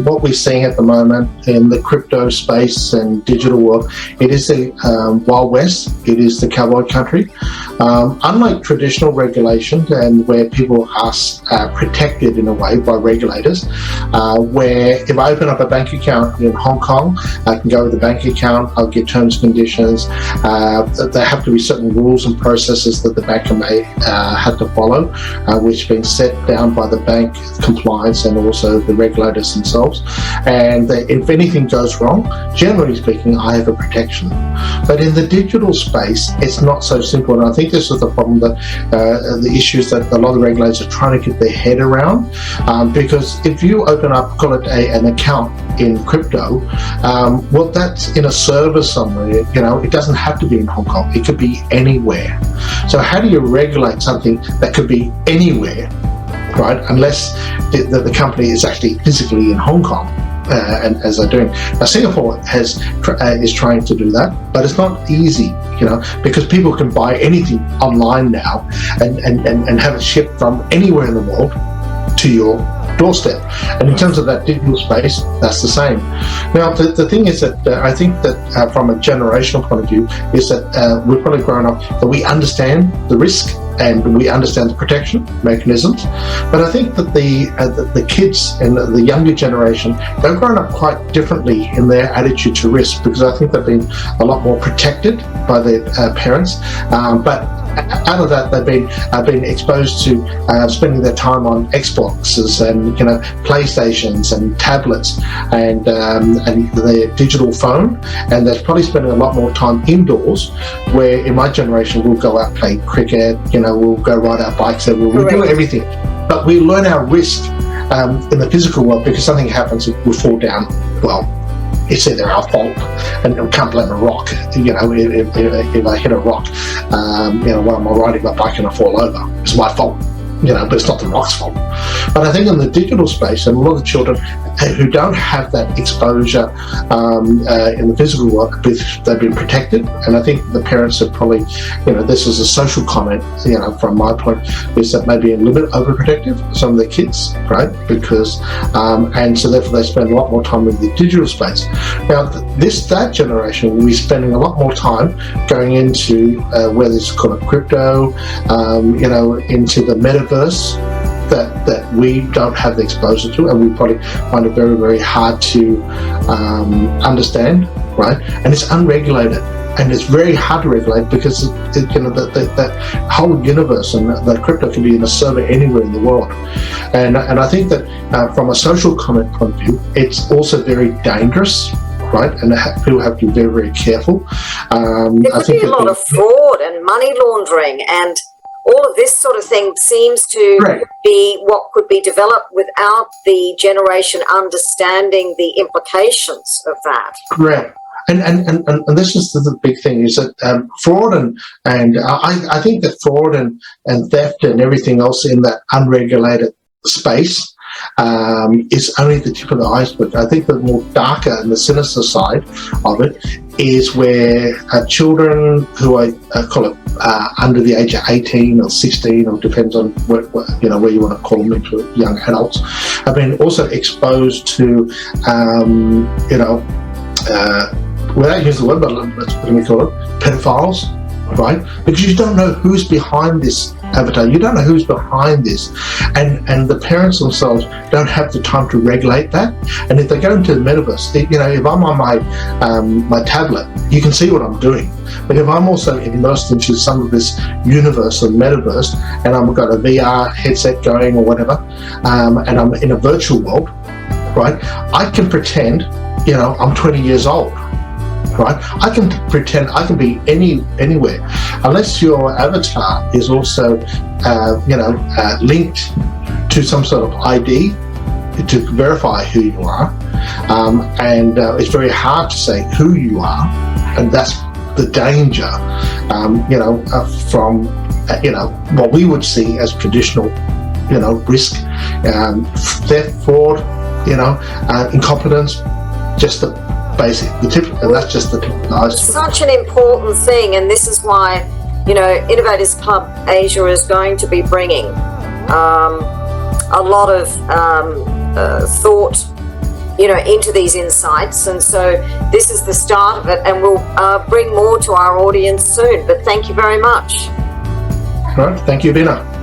What we're seeing at the moment in the crypto space and digital world, it is the Wild West, it is the cowboy country. Unlike traditional regulation and where people are protected in a way by regulators, where if I open up a bank account in Hong Kong, I can go with the bank account, I'll get terms and conditions. There have to be certain rules and processes that the banker may have to follow, which have been set down by the bank compliance and also the regulators themselves. And if anything goes wrong, generally speaking, I have a protection. But in the digital space, it's not so simple. And I think this is the problem, that the issues that a lot of regulators are trying to get their head around. Because if you open up, call it an account in crypto, well, that's in a server somewhere. It doesn't have to be in Hong Kong. It could be anywhere. So how do you regulate something that could be anywhere, right? Unless the company is actually physically in Hong Kong, and as they're doing. Now, Singapore is trying to do that, but it's not easy, because people can buy anything online now and have it shipped from anywhere in the world to your doorstep. And in terms of that digital space, that's the same. Now, the thing is that I think that from a generational point of view is that we've probably grown up that we understand the risk and we understand the protection mechanisms. But I think that the kids and the younger generation, they've grown up quite differently in their attitude to risk, because I think they've been a lot more protected by their parents. But out of that, they've been exposed to spending their time on Xboxes and PlayStations and tablets and their digital phone, and they're probably spending a lot more time indoors. Where in my generation, we'll go out play cricket, we'll go ride our bikes, and we'll do everything. But we learn our risk in the physical world, because something happens, we fall down. Well, it's either our fault, and we can't blame a rock. If I hit a rock, while I'm riding my bike and I fall over, it's my fault. But it's not the rock's fault. But I think in the digital space, and a lot of the children who don't have that exposure in the physical world, they've been protected. And I think the parents have probably, this is a social comment, from my point, is that maybe a little bit overprotective of some of their kids, right? Because, and so therefore they spend a lot more time in the digital space. Now, that generation will be spending a lot more time going into whether it's called crypto, into the metaverse, that we don't have the exposure to, and we probably find it very, very hard to understand, right? And it's unregulated, and it's very hard to regulate, because that whole universe and the crypto can be in a server anywhere in the world. And I think that from a social comment point of view, it's also very dangerous, right? And people have to be very, very careful. There could be a lot of fraud and money laundering, and all of this sort of thing seems to be what could be developed without the generation understanding the implications of that. Correct. And this is the big thing, is that fraud and I think that fraud and theft and everything else in that unregulated space is only the tip of the iceberg. I think the more darker and the sinister side of it is where children who are under the age of 18 or 16, or depends on where you want to call them, into young adults, have been also exposed to without using the word, but let me call it pedophiles, right? Because you don't know who's behind this avatar, you don't know who's behind this, and the parents themselves don't have the time to regulate that. And if they go into the metaverse, if I'm on my tablet, you can see what I'm doing. But if I'm also immersed into some of this universe or metaverse, and I've got a VR headset going or whatever, and I'm in a virtual world, right? I can pretend, I'm 20 years old. Right? I can pretend I can be anywhere, unless your avatar is also, linked to some sort of ID to verify who you are, and it's very hard to say who you are, and that's the danger, from what we would see as traditional, risk, theft, fraud, incompetence, just the tip, and that's just the tip of the iceberg. Such an important thing, and this is why, Innovators Club Asia is going to be bringing a lot of thought into these insights. And so this is the start of it, and we'll bring more to our audience soon. But thank you very much. All right. Thank you, Bina.